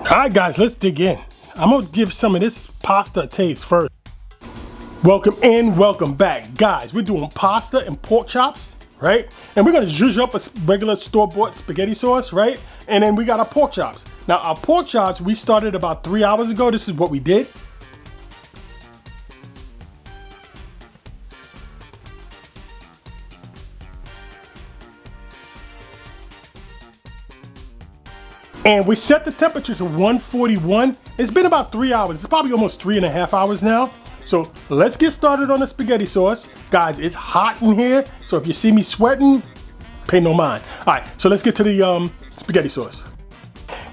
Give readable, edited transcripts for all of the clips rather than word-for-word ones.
Alright guys, let's dig in. I'm gonna give some of this pasta a taste first. Welcome in, welcome back. Guys, we're doing pasta and pork chops, right? And we're gonna zhuzh up a regular store-bought spaghetti sauce, right? And then we got our pork chops. Now our pork chops, we started about 3 hours ago. This is what we did. And we set the temperature to 141. It's been about 3 hours. It's probably almost 3.5 hours now. So let's get started on the spaghetti sauce. Guys, it's hot in here. So if you see me sweating, pay no mind. All right, so let's get to the spaghetti sauce.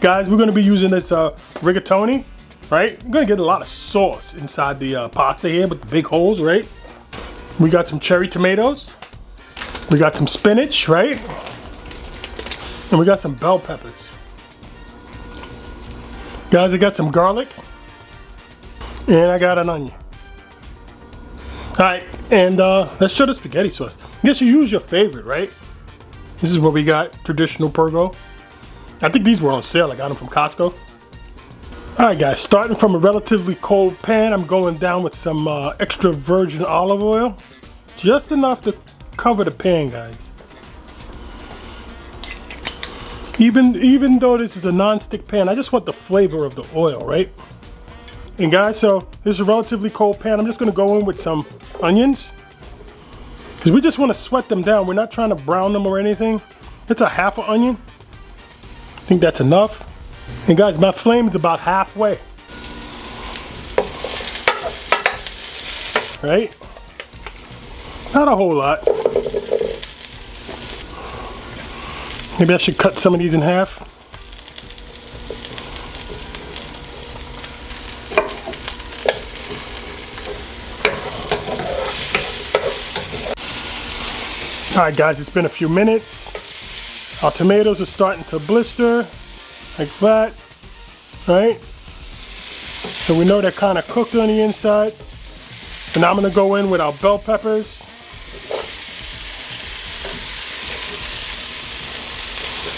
Guys, we're gonna be using this rigatoni, right? We're gonna get a lot of sauce inside the pasta here with the big holes, right? We got some cherry tomatoes. We got some spinach, right? And we got some bell peppers. Guys, I got some garlic, and I got an onion. All right, and let's show the spaghetti sauce. I guess you use your favorite, right? This is what we got, traditional Pergo. I think these were on sale. I got them from Costco. All right, guys, starting from a relatively cold pan, I'm going down with some extra virgin olive oil. Just enough to cover the pan, guys. Even though this is a non-stick pan, I just want the flavor of the oil, right? And guys, so this is a relatively cold pan. I'm just gonna go in with some onions, because we just want to sweat them down. We're not trying to brown them or anything. It's a half an onion. I think that's enough. And guys, my flame is about halfway. Right? Not a whole lot. Maybe I should cut some of these in half. All right, guys, it's been a few minutes. Our tomatoes are starting to blister, like that, right? So we know they're kind of cooked on the inside. And now I'm gonna go in with our bell peppers.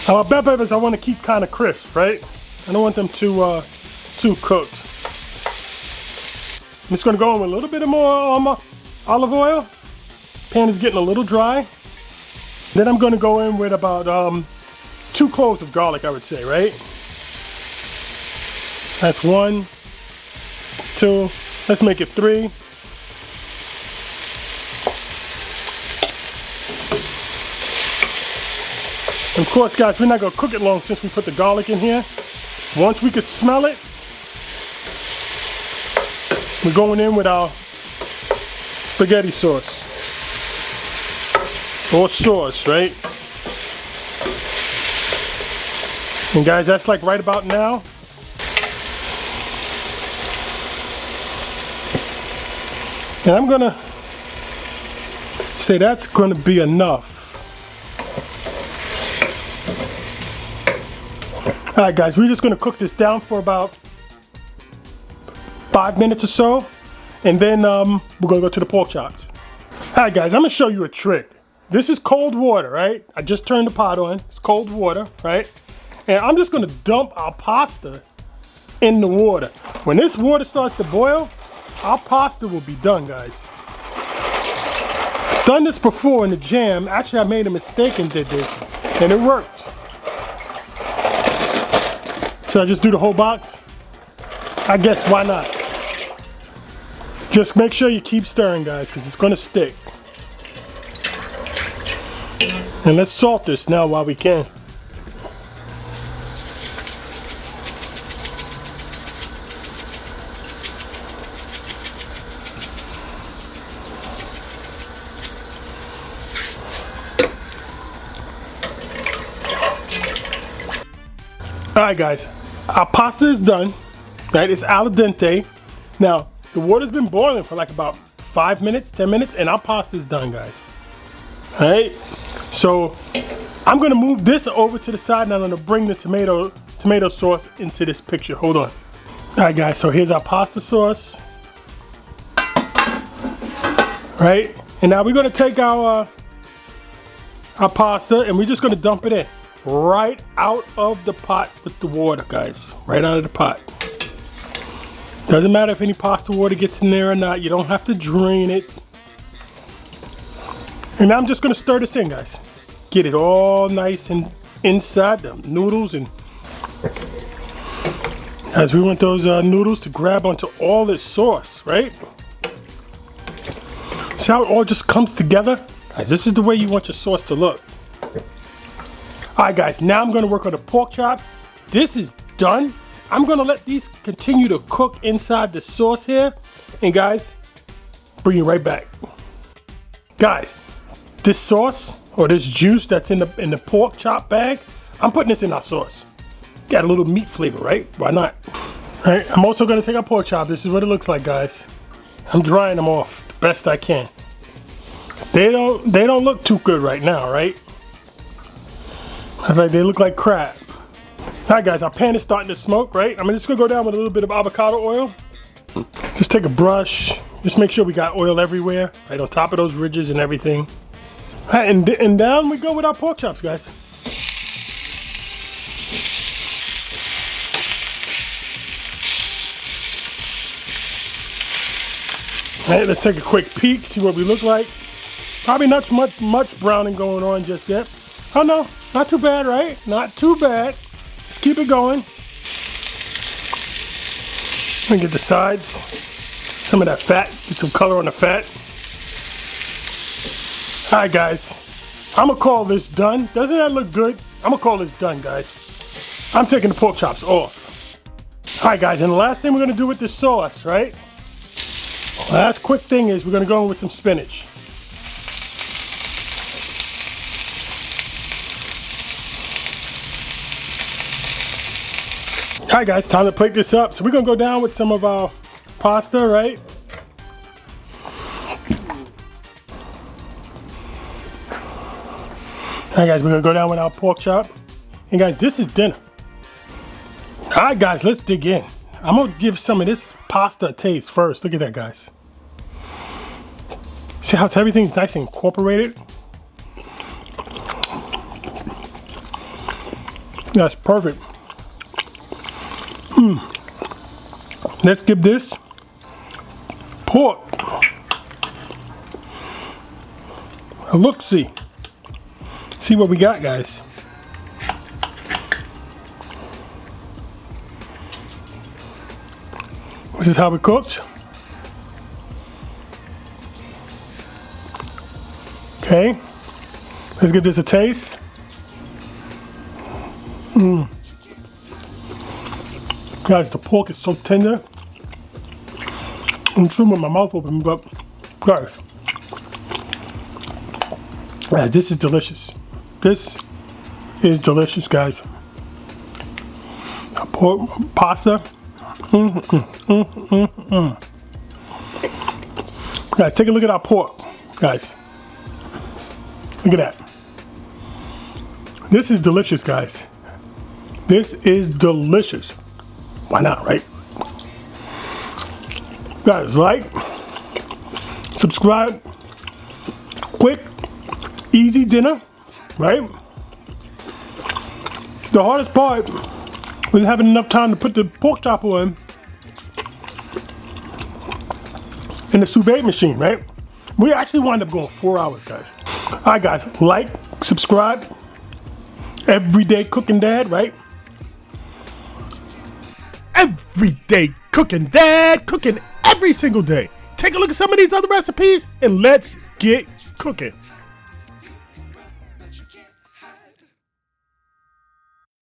Our bell peppers I want to keep kind of crisp, right? I don't want them too cooked. I'm just going to go in with a little bit of more olive oil. Pan is getting a little dry. Then I'm going to go in with about 2 cloves of garlic, I would say, right? That's 1, 2. Let's make it 3. Of course, guys, we're not going to cook it long since we put the garlic in here. Once we can smell it, we're going in with our spaghetti sauce. Or sauce, right? And guys, that's like right about now. And I'm going to say that's going to be enough. All right, guys, we're just gonna cook this down for about 5 minutes or so, and then we're gonna go to the pork chops. All right, guys, I'm gonna show you a trick. This is cold water, right? I just turned the pot on. It's cold water, right? And I'm just gonna dump our pasta in the water. When this water starts to boil, our pasta will be done, guys. Done this before in the jam. Actually, I made a mistake and did this, and it worked. Should I just do the whole box? I guess, why not? Just make sure you keep stirring, guys, because it's gonna stick. And let's salt this now while we can. All right, guys. Our pasta is done, right? It's al dente. Now, the water's been boiling for like about 5 minutes, 10 minutes, and our pasta is done, guys. All right? So, I'm gonna move this over to the side, and I'm gonna bring the tomato sauce into this picture. Hold on. All right, guys, so here's our pasta sauce. Right? And now we're gonna take our pasta, and we're just gonna dump it in. right out of the pot with the water, guys. Right out of the pot. Doesn't matter if any pasta water gets in there or not. You don't have to drain it. And now I'm just gonna stir this in, guys. Get it all nice and inside the noodles. And as we want those noodles to grab onto all this sauce, right? See how it all just comes together? Guys, this is the way you want your sauce to look. All right, guys, now I'm gonna work on the pork chops. This is done. I'm gonna let these continue to cook inside the sauce here. And guys, bring you right back. Guys, this sauce or this juice that's in the pork chop bag, I'm putting this in our sauce. Got a little meat flavor, right? Why not? All right, I'm also gonna take our pork chop. This is what it looks like, guys. I'm drying them off the best I can. They don't look too good right now, right? In fact, they look like crap. All right, guys, our pan is starting to smoke, right? I'm just gonna go down with a little bit of avocado oil. Just take a brush. Just make sure we got oil everywhere, right on top of those ridges and everything. All right, and down we go with our pork chops, guys. All right, let's take a quick peek, see what we look like. Probably not much browning going on just yet. Oh no, not too bad, right? Not too bad. Let's keep it going. And get the sides, some of that fat, get some color on the fat. All right, guys, I'm gonna call this done. Doesn't that look good? I'm gonna call this done, guys. I'm taking the pork chops off. All right, guys, and the last thing we're gonna do with this sauce, right? Last quick thing is we're gonna go in with some spinach. All right, guys, time to plate this up. So we're gonna go down with some of our pasta, right? All right, guys, we're gonna go down with our pork chop. And guys, this is dinner. All right, guys, let's dig in. I'm gonna give some of this pasta a taste first. Look at that, guys. See how everything's nice and incorporated? That's perfect. Let's give this pork a look-see. See what we got, guys. This is how we cooked. Okay, let's give this a taste. Guys, the pork is so tender. I'm chewing with my mouth open, but guys, this is delicious. This is delicious, guys. Pork pasta. Guys, take a look at our pork, guys. Look at that. This is delicious, guys. This is delicious. Why not, right? Guys, like, subscribe. Quick, easy dinner, right? The hardest part was having enough time to put the pork chopper in the sous vide machine, right? We actually wound up going 4 hours, guys. All right, guys, like, subscribe. Everyday Cooking Dad, right? Everyday Cooking Dad, cooking every single day. Take a look at some of these other recipes and let's get cooking.